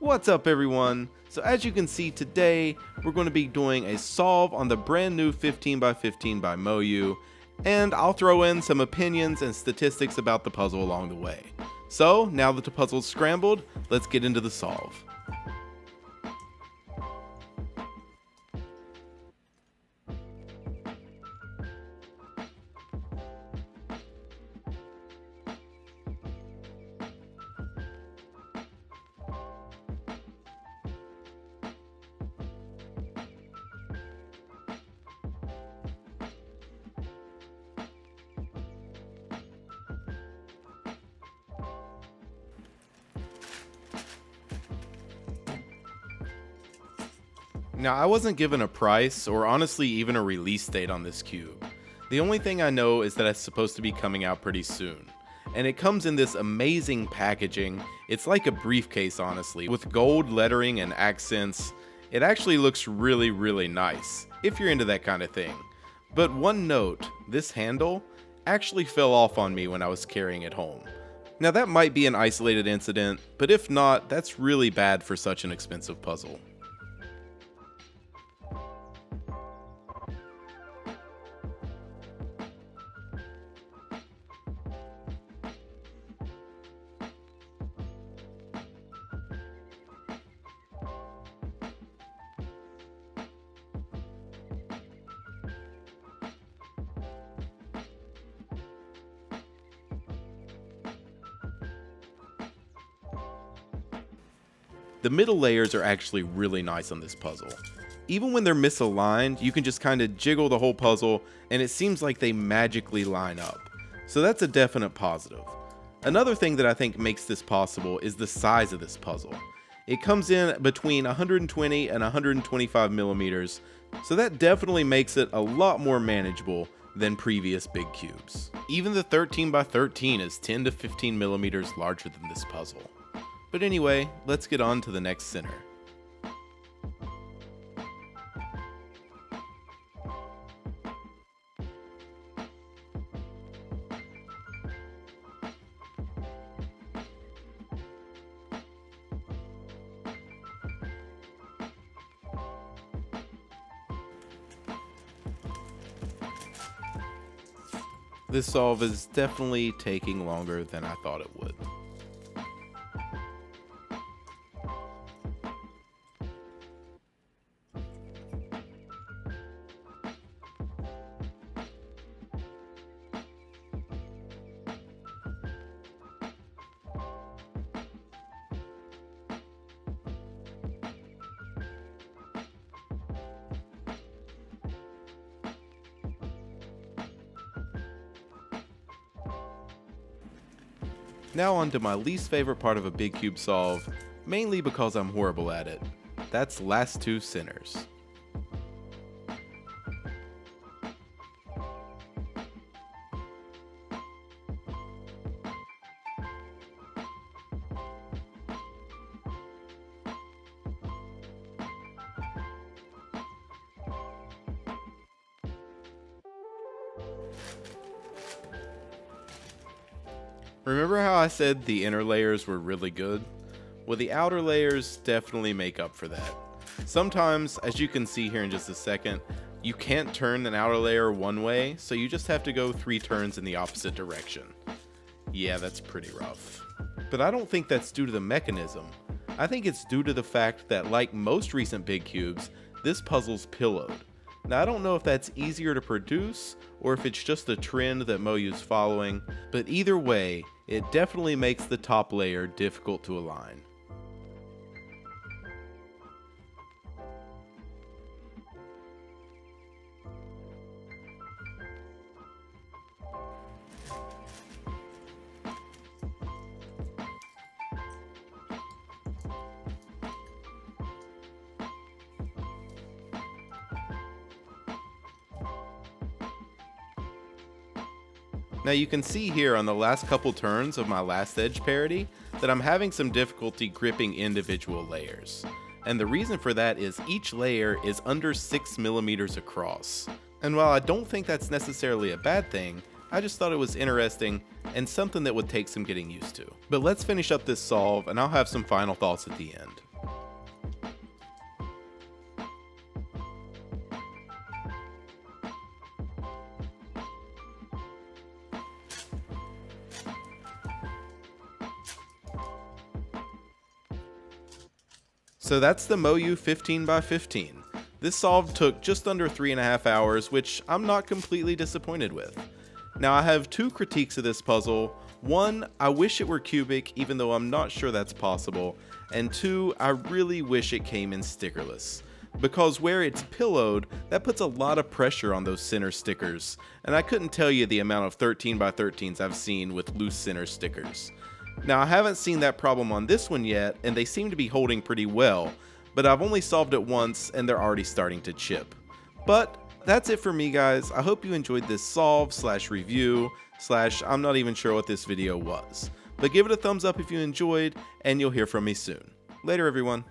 What's up everyone? So as you can see today, we're going to be doing a solve on the brand new 15x15 by Moyu, and I'll throw in some opinions and statistics about the puzzle along the way. So now that the puzzle's scrambled, let's get into the solve. Now, I wasn't given a price or honestly even a release date on this cube. The only thing I know is that it's supposed to be coming out pretty soon. And it comes in this amazing packaging. It's like a briefcase honestly, with gold lettering and accents. It actually looks really nice, if you're into that kind of thing. But one note, this handle actually fell off on me when I was carrying it home. Now that might be an isolated incident, but if not, that's really bad for such an expensive puzzle. The middle layers are actually really nice on this puzzle. Even when they're misaligned, you can just kind of jiggle the whole puzzle and it seems like they magically line up. So that's a definite positive. Another thing that I think makes this possible is the size of this puzzle. It comes in between 120 and 125 millimeters, so that definitely makes it a lot more manageable than previous big cubes. Even the 13x13 is 10 to 15 millimeters larger than this puzzle. But anyway, let's get on to the next center. This solve is definitely taking longer than I thought it would. Now on to my least favorite part of a big cube solve, mainly because I'm horrible at it. That's last two centers. Remember how I said the inner layers were really good? Well, the outer layers definitely make up for that. Sometimes, as you can see here in just a second, you can't turn an outer layer one way, so you just have to go 3 turns in the opposite direction. Yeah, that's pretty rough. But I don't think that's due to the mechanism. I think it's due to the fact that, like most recent big cubes, this puzzle's pillowed. Now, I don't know if that's easier to produce or if it's just a trend that Moyu's following, but either way, it definitely makes the top layer difficult to align. Now you can see here on the last couple turns of my last edge parity that I'm having some difficulty gripping individual layers. And the reason for that is each layer is under 6 millimeters across. And while I don't think that's necessarily a bad thing, I just thought it was interesting and something that would take some getting used to. But let's finish up this solve and I'll have some final thoughts at the end. So that's the Moyu 15x15. This solve took just under 3.5 hours, which I'm not completely disappointed with. Now I have two critiques of this puzzle. One, I wish it were cubic, even though I'm not sure that's possible. And two, I really wish it came in stickerless. Because where it's pillowed, that puts a lot of pressure on those center stickers. And I couldn't tell you the amount of 13x13s I've seen with loose center stickers. Now I haven't seen that problem on this one yet, and they seem to be holding pretty well. But I've only solved it once and they're already starting to chip. But that's it for me, guys. I hope you enjoyed this solve / review / I'm not even sure what this video was. But give it a thumbs up if you enjoyed, and you'll hear from me soon. Later, everyone.